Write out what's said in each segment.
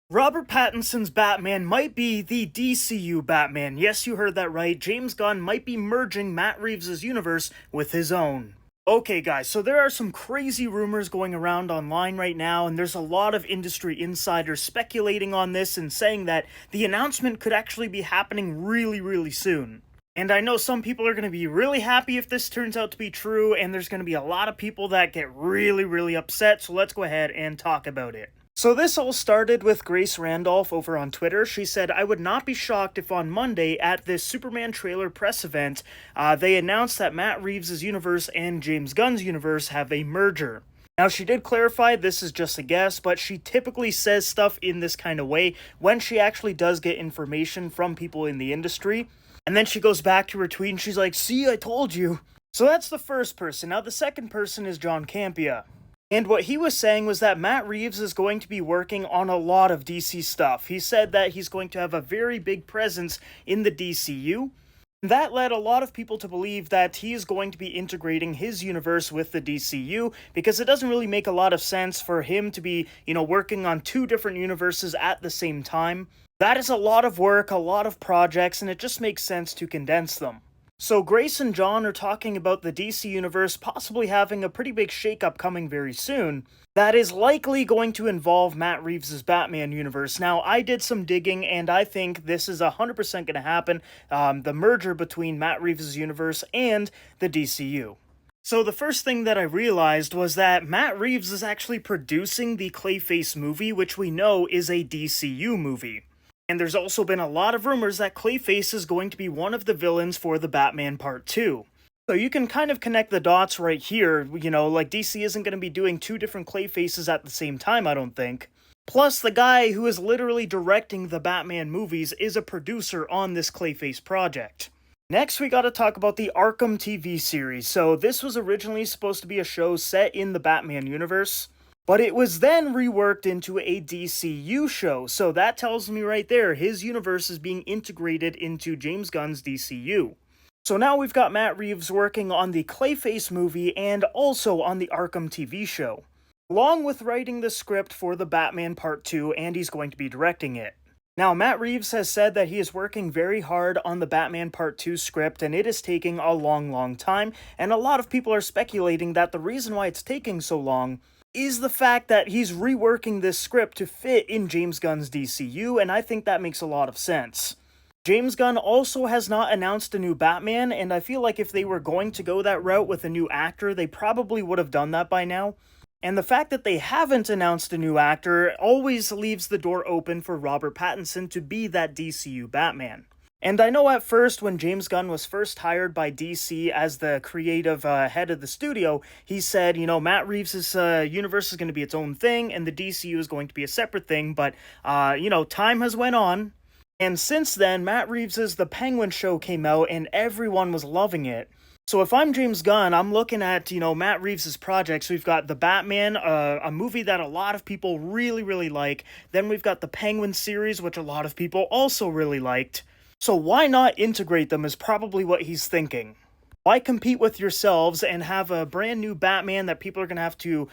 Robert Pattinson's Batman might be the DCU Batman. Yes, you heard that right. James Gunn might be merging Matt Reeves' universe with his own. Okay, guys, so there are some crazy rumors going around online right now, and there's a lot of industry insiders speculating on this and saying that the announcement could actually be happening really soon. And I know some people are going to be really happy if this turns out to be true, and there's going to be a lot of people that get really upset, so let's go ahead and talk about it. So this all started with Grace Randolph over on Twitter. She said, "I would not be shocked if on Monday at this Superman trailer press event, they announced that Matt Reeves' universe and James Gunn's universe have a merger." Now, she did clarify this is just a guess, but she typically says stuff in this kind of way when she actually does get information from people in the industry. And then she goes back to her tweet and she's like, "See, I told you." So that's the first person. Now, the second person is John Campea. And what he was saying was that Matt Reeves is going to be working on a lot of DC stuff. He said that he's going to have a very big presence in the DCU. That led a lot of people to believe that he is going to be integrating his universe with the DCU, because it doesn't really make a lot of sense for him to be, working on two different universes at the same time. That is a lot of work, a lot of projects, and it just makes sense to condense them. So Grace and John are talking about the DC Universe possibly having a pretty big shakeup coming very soon that is likely going to involve Matt Reeves' Batman universe. Now, I did some digging, and I think this is 100% going to happen, the merger between Matt Reeves' universe and the DCU. So the first thing that I realized was that Matt Reeves is actually producing the Clayface movie, which we know is a DCU movie. And there's also been a lot of rumors that Clayface is going to be one of the villains for the Batman Part 2. So you can kind of connect the dots right here, like DC isn't going to be doing two different Clayfaces at the same time, I don't think. Plus, the guy who is literally directing the Batman movies is a producer on this Clayface project. Next, we gotta talk about the Arkham TV series. So this was originally supposed to be a show set in the Batman universe, but it was then reworked into a DCU show, so that tells me right there his universe is being integrated into James Gunn's DCU. So now we've got Matt Reeves working on the Clayface movie and also on the Arkham TV show, along with writing the script for the Batman Part 2, and he's going to be directing it. Now, Matt Reeves has said that he is working very hard on the Batman Part 2 script, and it is taking a long time, and a lot of people are speculating that the reason why it's taking so long is the fact that he's reworking this script to fit in James Gunn's DCU, and I think that makes a lot of sense. James Gunn also has not announced a new Batman, and I feel like if they were going to go that route with a new actor, they probably would have done that by now. And the fact that they haven't announced a new actor always leaves the door open for Robert Pattinson to be that DCU Batman. And I know at first, when James Gunn was first hired by DC as the creative head of the studio, he said, Matt Reeves' universe is going to be its own thing, and the DCU is going to be a separate thing, but, time has went on, and since then, Matt Reeves' The Penguin show came out, and everyone was loving it. So if I'm James Gunn, I'm looking at, Matt Reeves' projects. We've got The Batman, a movie that a lot of people really like. Then we've got the Penguin series, which a lot of people also really liked. So why not integrate them is probably what he's thinking. Why compete with yourselves and have a brand new Batman that people are going to have to,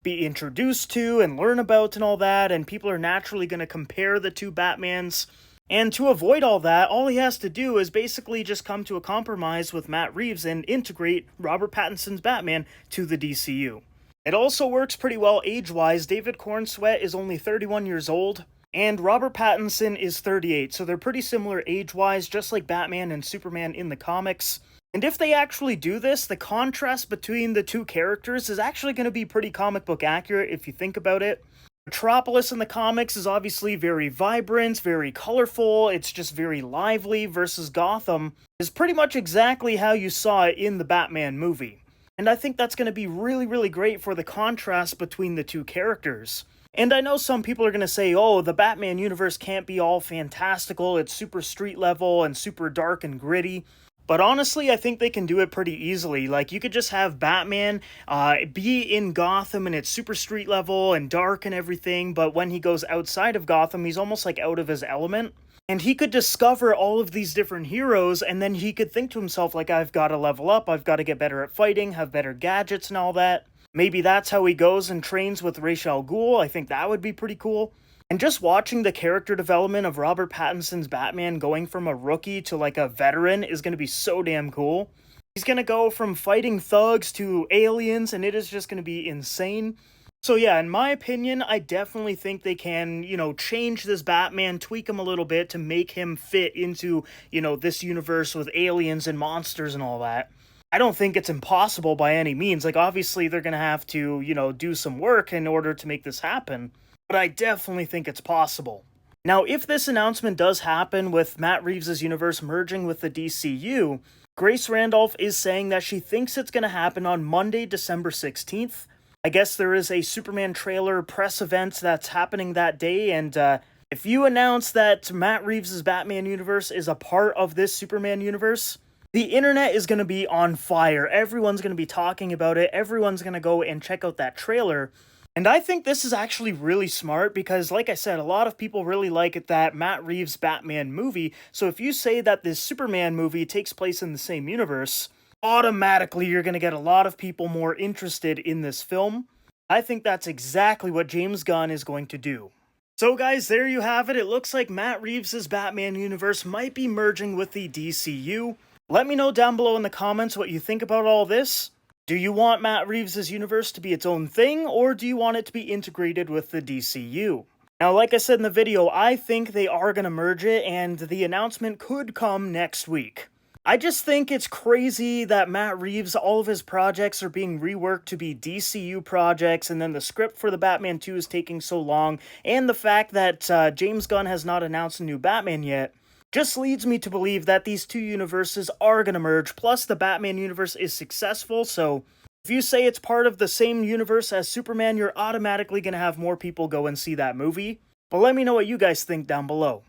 be introduced to and learn about and all that, and people are naturally going to compare the two Batmans. And to avoid all that, all he has to do is basically just come to a compromise with Matt Reeves and integrate Robert Pattinson's Batman to the DCU. It also works pretty well age-wise. David Cornsweet is only 31 years old, and Robert Pattinson is 38, so they're pretty similar age-wise, just like Batman and Superman in the comics. And if they actually do this, the contrast between the two characters is actually going to be pretty comic book accurate if you think about it. Metropolis in the comics is obviously very vibrant, very colorful, it's just very lively, versus Gotham is pretty much exactly how you saw it in the Batman movie. And I think that's going to be really great for the contrast between the two characters. And I know some people are going to say, oh, the Batman universe can't be all fantastical, it's super street level and super dark and gritty. But honestly, I think they can do it pretty easily. Like, you could just have Batman be in Gotham and it's super street level and dark and everything, but when he goes outside of Gotham, he's almost like out of his element. And he could discover all of these different heroes, and then he could think to himself, like, I've got to level up, I've got to get better at fighting, have better gadgets and all that. Maybe that's how he goes and trains with Ra's al Ghul. I think that would be pretty cool. And just watching the character development of Robert Pattinson's Batman going from a rookie to like a veteran is going to be so damn cool. He's going to go from fighting thugs to aliens, and it is just going to be insane. So yeah, in my opinion, I definitely think they can, change this Batman, tweak him a little bit to make him fit into, this universe with aliens and monsters and all that. I don't think it's impossible by any means. Like, obviously, they're going to have to, do some work in order to make this happen. But I definitely think it's possible. Now, if this announcement does happen with Matt Reeves' universe merging with the DCU, Grace Randolph is saying that she thinks it's going to happen on Monday, December 16th. I guess there is a Superman trailer press event that's happening that day, and if you announce that Matt Reeves' Batman universe is a part of this Superman universe, the internet is going to be on fire. Everyone's going to be talking about it. Everyone's going to go and check out that trailer. And I think this is actually really smart because, like I said, a lot of people really like that Matt Reeves Batman movie. So if you say that this Superman movie takes place in the same universe, automatically you're going to get a lot of people more interested in this film. I think that's exactly what James Gunn is going to do. So guys, there you have it. It looks like Matt Reeves' Batman universe might be merging with the DCU. Let me know down below in the comments what you think about all this. Do you want Matt Reeves' universe to be its own thing, or do you want it to be integrated with the DCU? Now, like I said in the video, I think they are going to merge it, and the announcement could come next week. I just think it's crazy that Matt Reeves, all of his projects are being reworked to be DCU projects, and then the script for the Batman 2 is taking so long, and the fact that James Gunn has not announced a new Batman yet, just leads me to believe that these two universes are going to merge, plus the Batman universe is successful, so if you say it's part of the same universe as Superman, you're automatically going to have more people go and see that movie. But let me know what you guys think down below.